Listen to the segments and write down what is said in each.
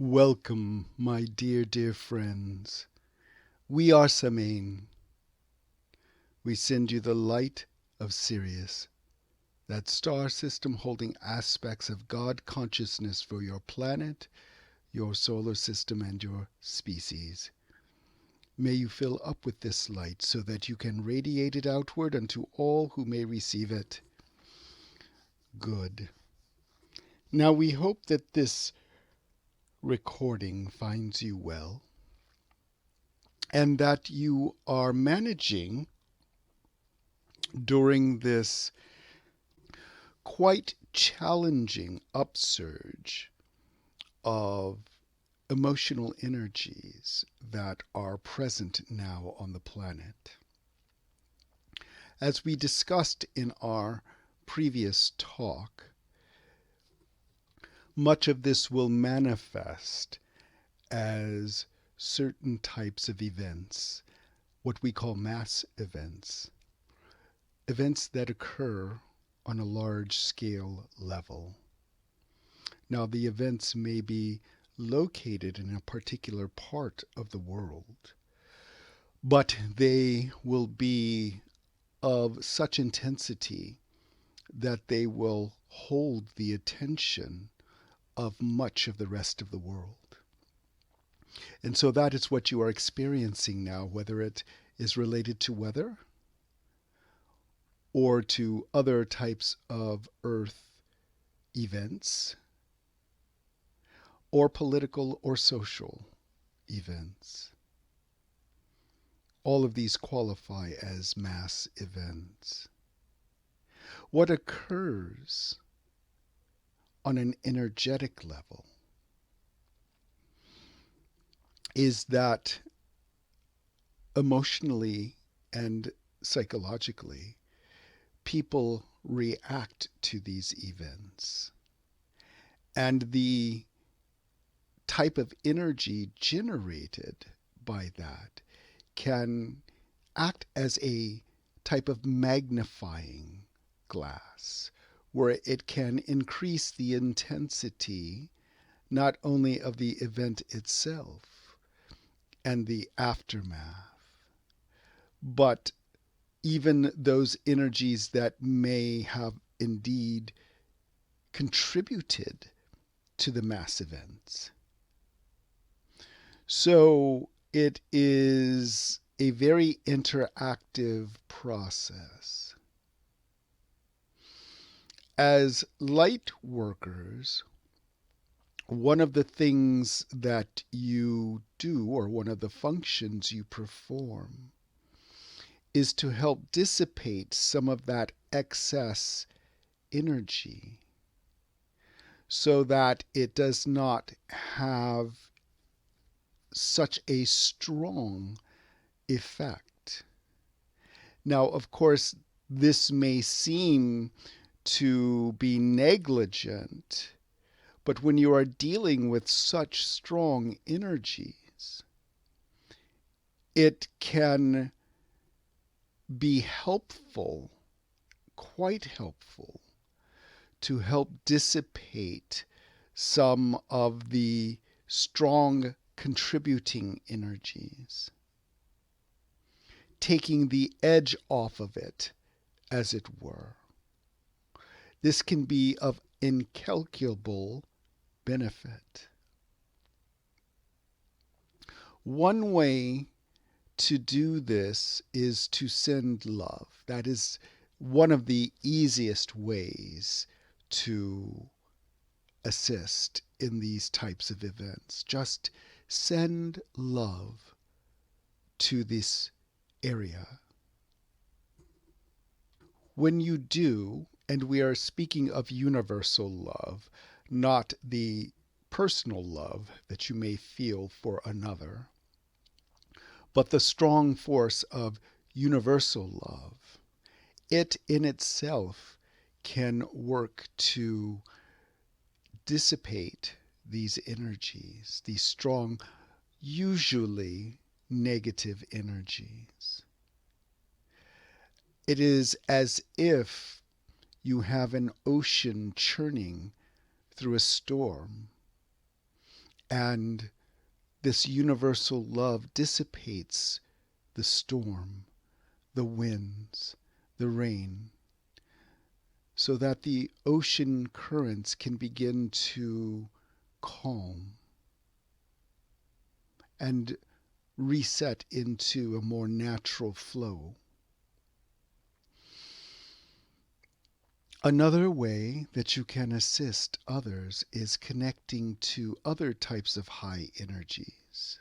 Welcome, my dear, dear friends. We are Samain. We send you the light of Sirius, that star system holding aspects of God consciousness for your planet, your solar system, and your species. May you fill up with this light so that you can radiate it outward unto all who may receive it. Good. Now we hope that this recording finds you well, and that you are managing during this quite challenging upsurge of emotional energies that are present now on the planet. As we discussed in our previous talk, much of this will manifest as certain types of events, what we call mass events that occur on a large scale level. Now, the events may be located in a particular part of the world, but they will be of such intensity that they will hold the attention of much of the rest of the world. And so that is what you are experiencing now, whether it is related to weather or to other types of earth events, or political or social events. All of these qualify as mass events. What occurs on an energetic level is that emotionally and psychologically, people react to these events. And the type of energy generated by that can act as a type of magnifying glass, where it can increase the intensity not only of the event itself and the aftermath, but even those energies that may have indeed contributed to the mass events. So it is a very interactive process. As light workers, one of the things that you do, or one of the functions you perform, is to help dissipate some of that excess energy so that it does not have such a strong effect. Now, of course, this may seem to be negligent, but when you are dealing with such strong energies, it can be helpful, quite helpful, to help dissipate some of the strong contributing energies, taking the edge off of it, as it were. This can be of incalculable benefit. One way to do this is to send love. That is one of the easiest ways to assist in these types of events. Just send love to this area. When you do, and we are speaking of universal love, not the personal love that you may feel for another, but the strong force of universal love, it in itself can work to dissipate these energies, these strong, usually negative energies. It is as if you have an ocean churning through a storm, And this universal love dissipates the storm, the winds, the rain, so that the ocean currents can begin to calm and reset into a more natural flow. Another way that you can assist others is connecting to other types of high energies.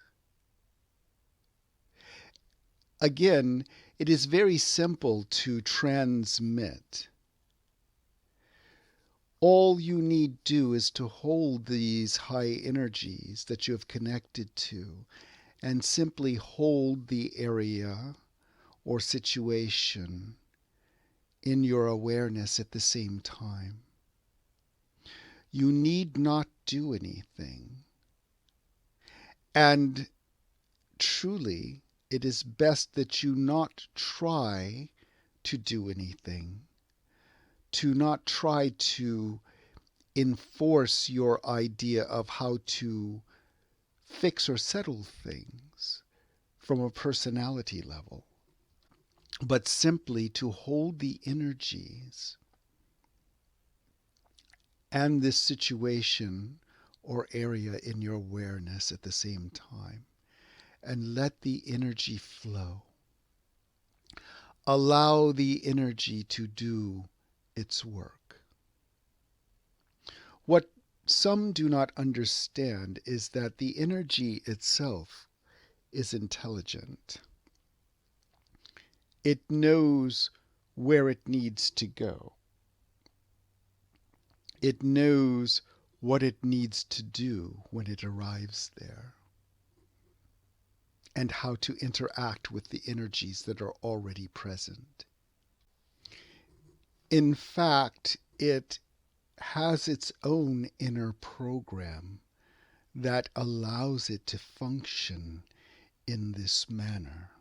Again, it is very simple to transmit. All you need do is to hold these high energies that you have connected to and simply hold the area or situation in your awareness at the same time. You need not do anything. And truly, it is best that you not try to do anything, to not try to enforce your idea of how to fix or settle things from a personality level, but simply to hold the energies and this situation or area in your awareness at the same time, and let the energy flow. Allow the energy to do its work. What some do not understand is that the energy itself is intelligent. It knows where it needs to go. It knows what it needs to do when it arrives there, and how to interact with the energies that are already present. In fact, it has its own inner program that allows it to function in this manner.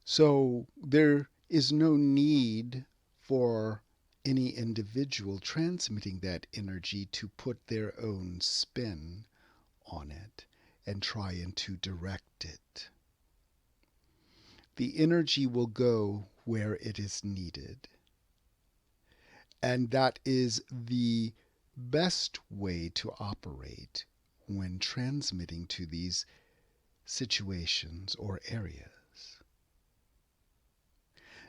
So there is no need for any individual transmitting that energy to put their own spin on it and try and to direct it. The energy will go where it is needed. And that is the best way to operate when transmitting to these situations or areas.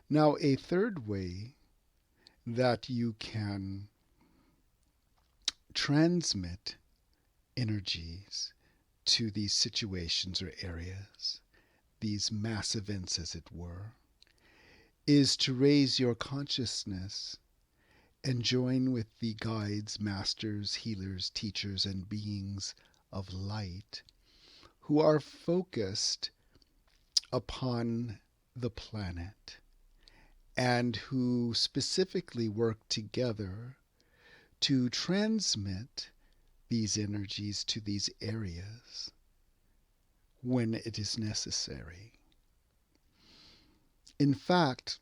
Now, a third way that you can transmit energies to these situations or areas, these mass events as it were, is to raise your consciousness and join with the guides, masters, healers, teachers, and beings of light who are focused upon the planet and who specifically work together to transmit these energies to these areas when it is necessary. In fact,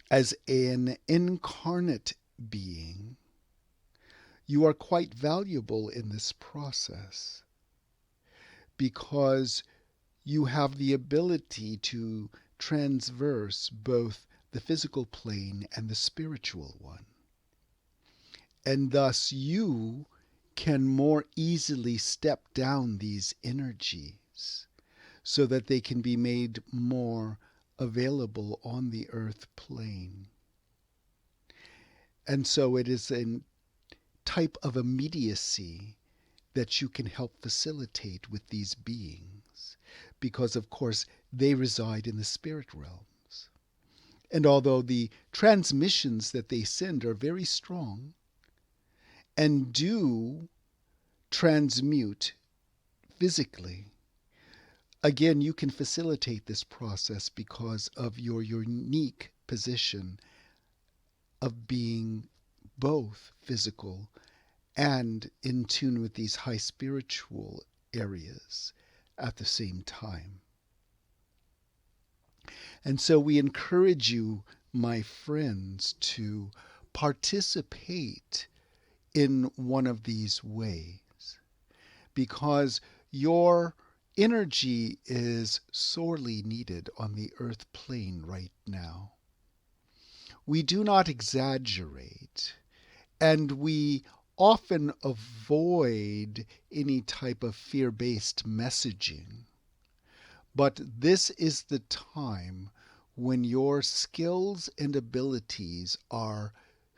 as an incarnate being, you are quite valuable in this process because you have the ability to transverse both the physical plane and the spiritual one. And thus you can more easily step down these energies so that they can be made more available on the earth plane. And so it is a type of immediacy that you can help facilitate with these beings, because of course they reside in the spirit realms. And although the transmissions that they send are very strong and do transmute physically, again, you can facilitate this process because of your unique position of being both physical and in tune with these high spiritual areas at the same time. And so we encourage you, my friends, to participate in one of these ways, because your energy is sorely needed on the earth plane right now. We do not exaggerate, and we often avoid any type of fear-based messaging. But this is the time when your skills and abilities are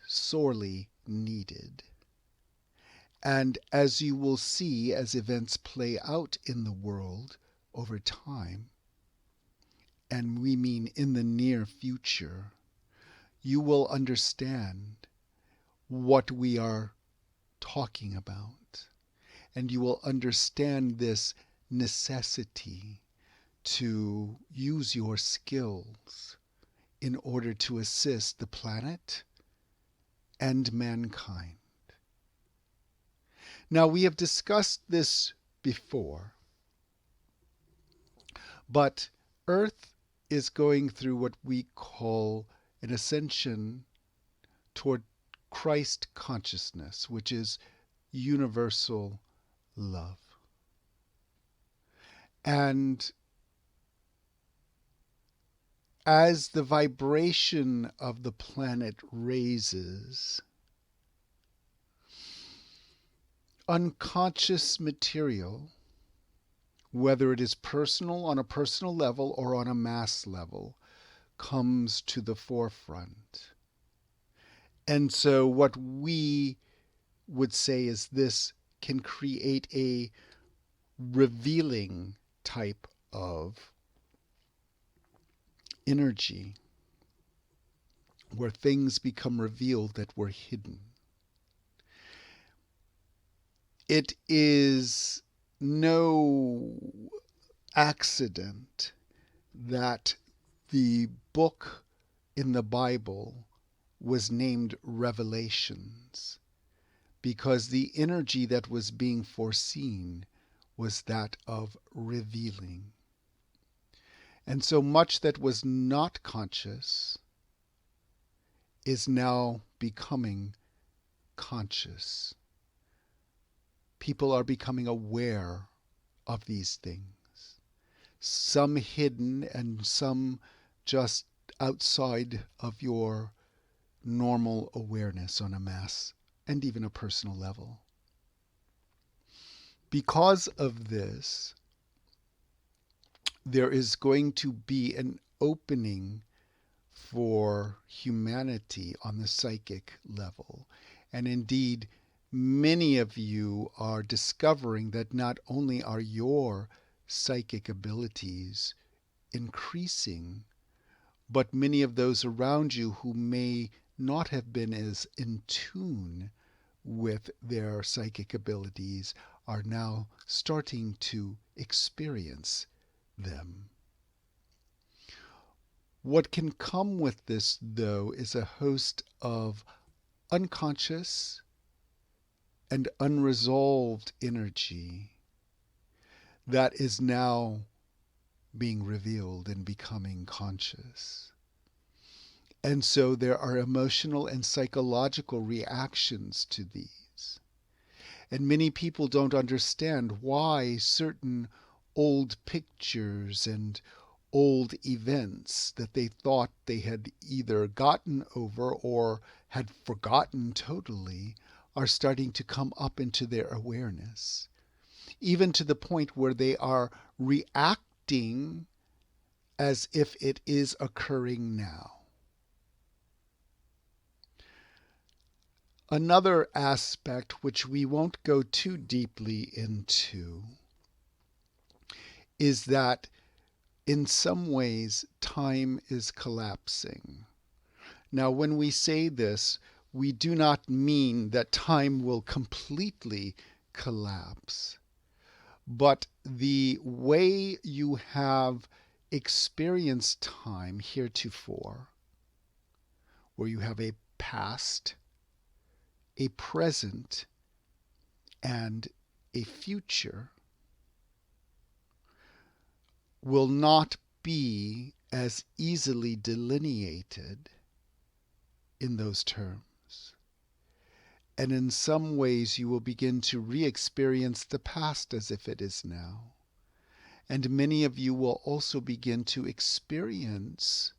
sorely needed. And as you will see as events play out in the world over time, and we mean in the near future, you will understand what we are talking about. And you will understand this necessity to use your skills in order to assist the planet and mankind. Now, we have discussed this before, but Earth is going through what we call an ascension toward Christ consciousness, which is universal love. And as the vibration of the planet raises, unconscious material, whether it is personal on a personal level or on a mass level, comes to the forefront. And so what we would say is this can create a revealing type of energy where things become revealed that were hidden. It is no accident that the book in the Bible was named Revelations, because the energy that was being foreseen was that of revealing. And so much that was not conscious is now becoming conscious. People are becoming aware of these things, some hidden and some just outside of your normal awareness on a mass and even a personal level. Because of this, there is going to be an opening for humanity on the psychic level. And indeed, many of you are discovering that not only are your psychic abilities increasing, but many of those around you who may not have been as in tune with their psychic abilities are now starting to experience them. What can come with this, though, is a host of unconscious and unresolved energy that is now being revealed and becoming conscious. And so there are emotional and psychological reactions to these. And many people don't understand why certain old pictures and old events that they thought they had either gotten over or had forgotten totally are starting to come up into their awareness, even to the point where they are reacting as if it is occurring now. Another aspect, which we won't go too deeply into, is that in some ways time is collapsing. Now, when we say this, we do not mean that time will completely collapse, but the way you have experienced time heretofore, where you have a past, a present, and a future, will not be as easily delineated in those terms. And in some ways, you will begin to re-experience the past as if it is now. And many of you will also begin to experience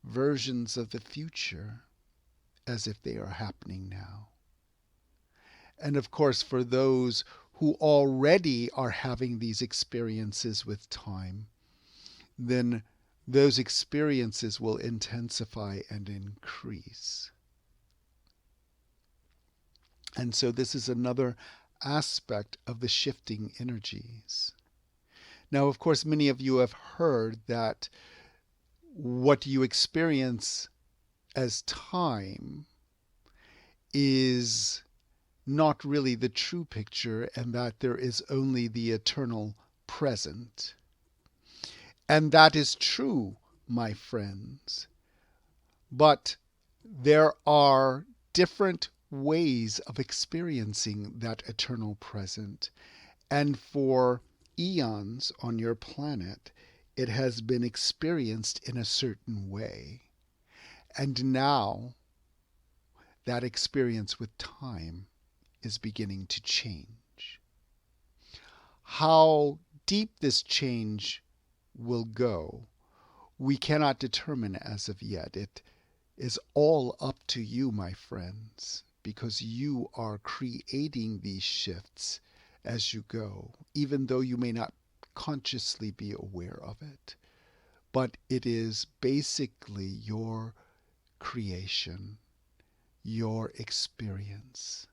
versions of the future as if they are happening now. And of course, for those who already are having these experiences with time, then those experiences will intensify and increase. And so this is another aspect of the shifting energies. Now, of course, many of you have heard that what you experience as time is not really the true picture, and that there is only the eternal present. And that is true, my friends. But there are different ways of experiencing that eternal present. And for eons on your planet, it has been experienced in a certain way. And now that experience with time is beginning to change. How deep this change will go, we cannot determine as of yet. It is all up to you, my friends, because you are creating these shifts as you go, even though you may not consciously be aware of it. But it is basically your creation, your experience.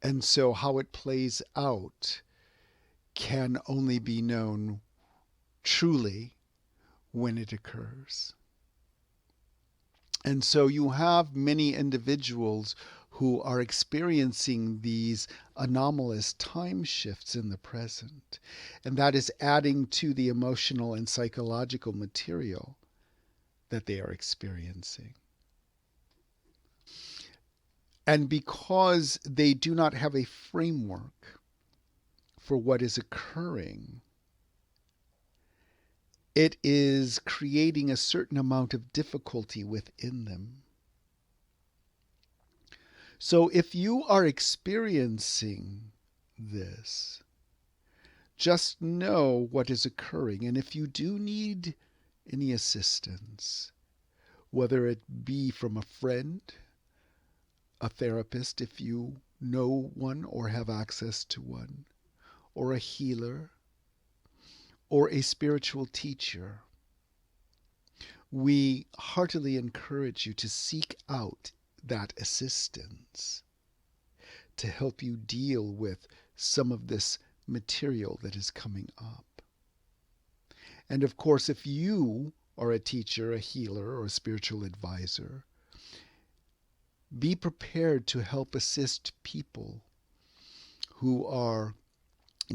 And so how it plays out can only be known truly when it occurs. And so you have many individuals who are experiencing these anomalous time shifts in the present. And that is adding to the emotional and psychological material that they are experiencing. And because they do not have a framework for what is occurring, it is creating a certain amount of difficulty within them. So if you are experiencing this, just know what is occurring. And if you do need any assistance, whether it be from a friend, a therapist, if you know one or have access to one, or a healer, or a spiritual teacher, we heartily encourage you to seek out that assistance to help you deal with some of this material that is coming up. And of course, if you are a teacher, a healer, or a spiritual advisor, be prepared to help assist people who are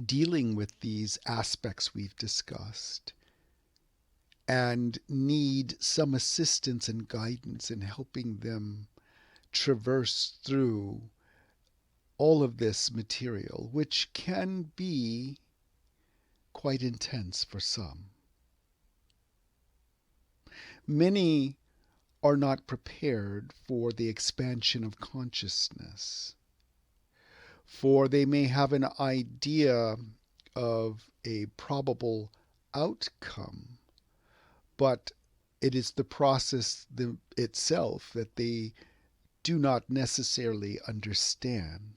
dealing with these aspects we've discussed and need some assistance and guidance in helping them traverse through all of this material, which can be quite intense for some. Many are not prepared for the expansion of consciousness, for they may have an idea of a probable outcome, but it is the process itself that they do not necessarily understand,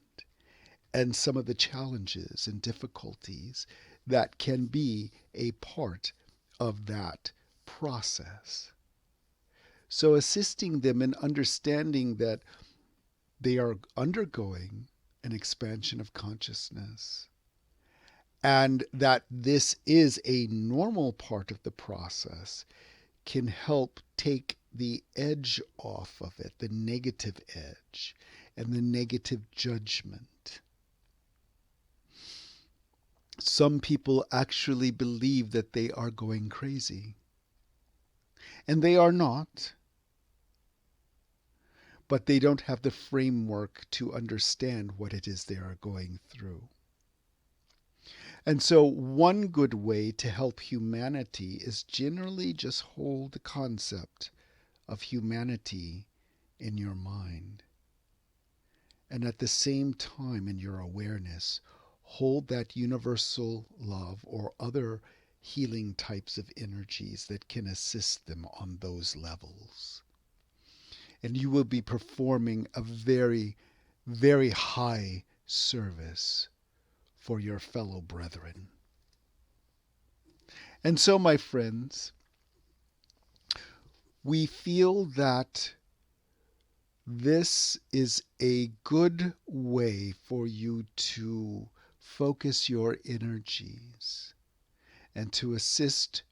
and some of the challenges and difficulties that can be a part of that process. So assisting them in understanding that they are undergoing an expansion of consciousness, and that this is a normal part of the process, can help take the edge off of it, the negative edge and the negative judgment. Some people actually believe that they are going crazy, and they are not. But they don't have the framework to understand what it is they are going through. And so one good way to help humanity is generally just hold the concept of humanity in your mind. And at the same time, in your awareness, hold that universal love or other healing types of energies that can assist them on those levels. And you will be performing a very, very high service for your fellow brethren. And so, my friends, we feel that this is a good way for you to focus your energies and to assist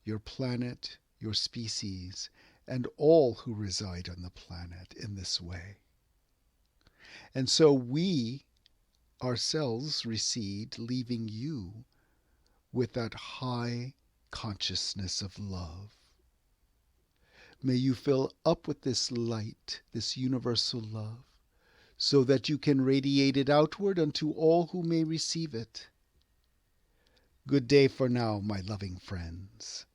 your planet, your species, and all who reside on the planet in this way. And so we ourselves recede, leaving you with that high consciousness of love. May you fill up with this light, this universal love, so that you can radiate it outward unto all who may receive it. Good day for now, my loving friends.